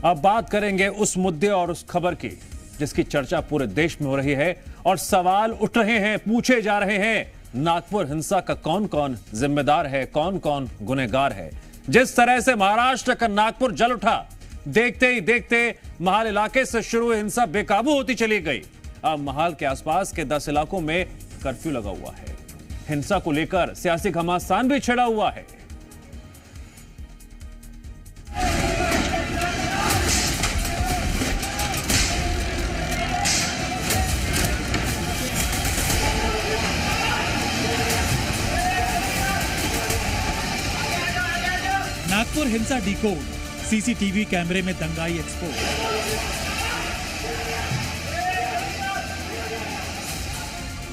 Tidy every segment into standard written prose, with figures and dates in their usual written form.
अब बात करेंगे उस मुद्दे और उस खबर की जिसकी चर्चा पूरे देश में हो रही है और सवाल उठ रहे हैं, पूछे जा रहे हैं। नागपुर हिंसा का कौन कौन जिम्मेदार है, कौन कौन गुनहगार है। जिस तरह से महाराष्ट्र का नागपुर जल उठा, देखते ही देखते महाल इलाके से शुरू हुई हिंसा बेकाबू होती चली गई। अब महाल के आसपास के 10 इलाकों में कर्फ्यू लगा हुआ है। हिंसा को लेकर सियासी घमासान भी छिड़ा हुआ है। नागपुर हिंसा डीकोड, सीसीटीवी कैमरे में दंगाई एक्सपोज।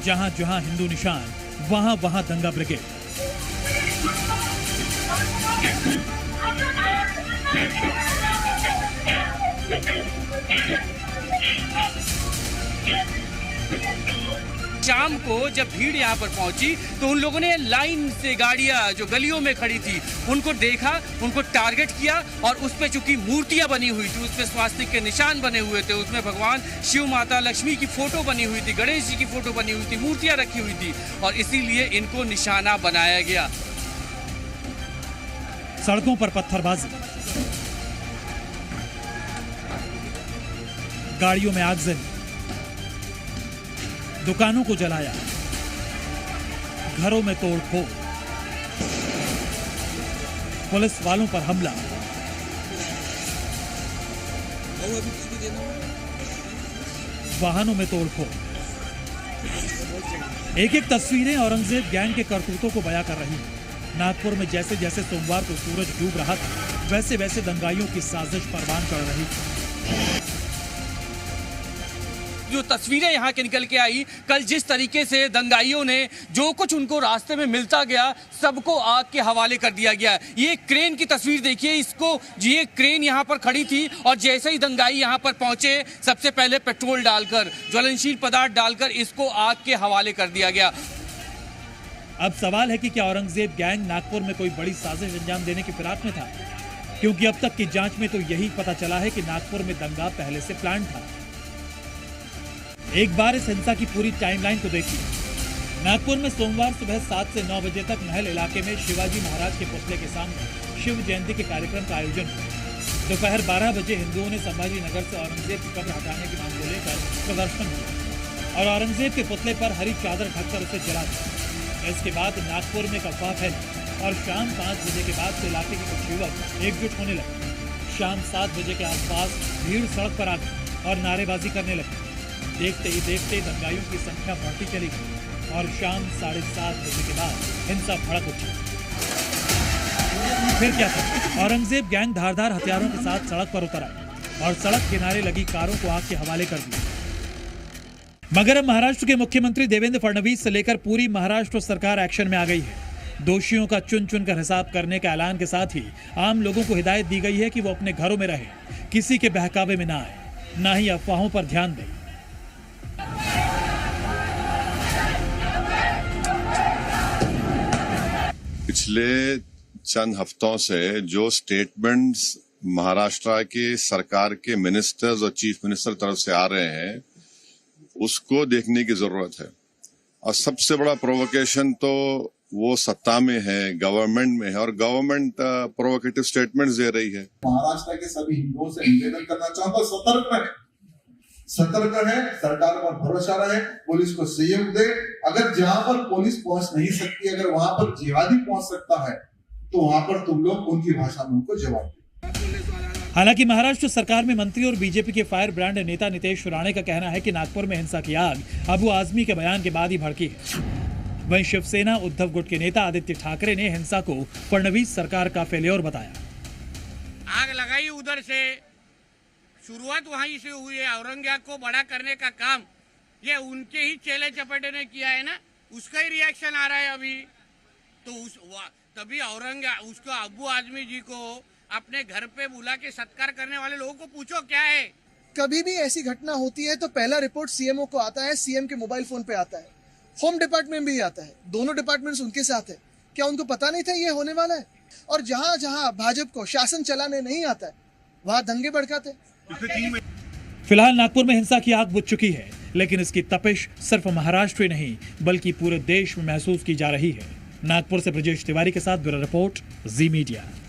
जहां जहां हिंदू निशान, वहां वहां दंगा ब्रिगेड। शाम को जब भीड़ यहाँ पर पहुंची तो उन लोगों ने लाइन से गाड़ियां जो गलियों में खड़ी थी उनको देखा, उनको टारगेट किया और उस पे चूंकि मूर्तियां बनी हुई थी, उस पे स्वास्तिक के निशान बने हुए थे, उसमें भगवान शिव, माता लक्ष्मी की फोटो बनी हुई थी, गणेश जी की फोटो बनी हुई थी, मूर्तियां रखी हुई थी और इसीलिए इनको निशाना बनाया गया। सड़कों पर पत्थरबाजी, गाड़ियों में आगजनी, दुकानों को जलाया, घरों में तोड़फोड़, पुलिस वालों पर हमला। वाहनों में तोड़फोड़। एक एक तस्वीरें औरंगजेब गैंग के करतूतों को बयां कर रही हैं। नागपुर में जैसे जैसे सोमवार को सूरज डूब रहा था, वैसे वैसे दंगाइयों की साजिश परवान चढ़ रही थी। जो तस्वीरें यहाँ के निकल के आई, कल जिस तरीके से दंगाइयों ने जो कुछ उनको रास्ते में मिलता गया सबको आग के हवाले कर दिया गया। ये क्रेन की तस्वीर देखिए, इसको ये क्रेन यहाँ पर खड़ी थी और जैसे ही दंगाई यहाँ पर पहुंचे सबसे पहले पेट्रोल डालकर, ज्वलनशील पदार्थ डालकर इसको आग के हवाले कर दिया गया। अब सवाल है कि क्या औरंगजेब गैंग नागपुर में कोई बड़ी साजिश अंजाम देने की फिराक में था? क्योंकि अब तक की जांच में तो यही पता चला है कि नागपुर में दंगा पहले से प्लान था। एक बार इस हिंसा की पूरी टाइमलाइन को देखिए। नागपुर में सोमवार सुबह 7 से 9 बजे तक महल इलाके में शिवाजी महाराज के पुतले के सामने शिव जयंती के कार्यक्रम का आयोजन हुआ। दोपहर 12 बजे हिंदुओं ने संभाजी नगर से औरंगजेब की कब्र हटाने की मांग को लेकर प्रदर्शन किया और औरंगजेब के पुतले पर हरी चादर ढककर उसे जला दिया। इसके बाद नागपुर में अफवाह फैली और शाम 5 बजे के बाद से इलाके के कुछ युवक एकजुट होने लगे। शाम 7 बजे के आसपास भीड़ सड़क पर आ गई और नारेबाजी करने लगी। देखते ही देखते दंगाइयों की संख्या बढ़ती चली गई और शाम 7:30 बजे के बाद हिंसा भड़क उठी। फिर क्या था? औरंगजेब गैंग धारदार हथियारों के साथ सड़क पर उतर आई और सड़क किनारे लगी कारों को आग के हवाले कर दिया। मगर अब महाराष्ट्र के मुख्यमंत्री देवेंद्र फडणवीस से लेकर पूरी महाराष्ट्र सरकार एक्शन में आ गई है। दोषियों का चुन चुन कर हिसाब करने के ऐलान के साथ ही आम लोगों को हिदायत दी गई है कि वो अपने घरों में रहें, किसी के बहकावे में ना आए, ना ही अफवाहों पर ध्यान दें। पिछले चंद हफ्तों से जो स्टेटमेंट्स महाराष्ट्र के सरकार के मिनिस्टर्स और चीफ मिनिस्टर तरफ से आ रहे हैं उसको देखने की जरूरत है। और सबसे बड़ा प्रोवोकेशन तो वो सत्ता में है, गवर्नमेंट में है और गवर्नमेंट प्रोवोकेटिव स्टेटमेंट्स दे रही है। महाराष्ट्र के सभी हिंदुओं से निवेदन करना चाहूंगा, सतर्क है, सरकार पर भरोसा रहे, पुलिस को सहयोग दे। अगर जहां पर पुलिस पहुंच नहीं सकती, अगर वहां पर जिहादी पहुंच सकता है तो वहां पर तुम लोग उनकी भाषा में उनको जवाब दो। हालांकि महाराष्ट्र सरकार में मंत्री और बीजेपी के फायर ब्रांड नेता नितेश राणे का कहना है कि नागपुर में हिंसा की आग अबू आजमी के बयान के बाद ही भड़की है। वहीं शिवसेना उद्धव गुट के नेता आदित्य ठाकरे ने हिंसा को फडणवीस सरकार का फेल्योर बताया। आग लगाई उधर से, शुरुआत वहीं से हुई है। औरंगजेब को बड़ा करने का काम ये उनके ही चेले चपेटे ने किया है ना, उसका ही रिएक्शन आ रहा है अभी। तो तभी औरंगजेब उसको अबू आजमी जी को अपने घर पे बुला के सत्कार करने वाले लोगों को पूछो क्या है। कभी भी ऐसी घटना होती है तो पहला रिपोर्ट सीएमओ को आता है, सीएम के मोबाइल फोन पे आता है, होम डिपार्टमेंट भी आता है, दोनों डिपार्टमेंट्स उनके साथ है। क्या उनको पता नहीं था ये होने वाला है? और जहां जहां भाजपा को शासन चलाने नहीं आता है वहां दंगे भड़काते। फिलहाल नागपुर में हिंसा की आग बुझ चुकी है, लेकिन इसकी तपिश सिर्फ महाराष्ट्र ही नहीं बल्कि पूरे देश में महसूस की जा रही है। नागपुर से ब्रजेश तिवारी के साथ ब्यूरो रिपोर्ट, जी मीडिया।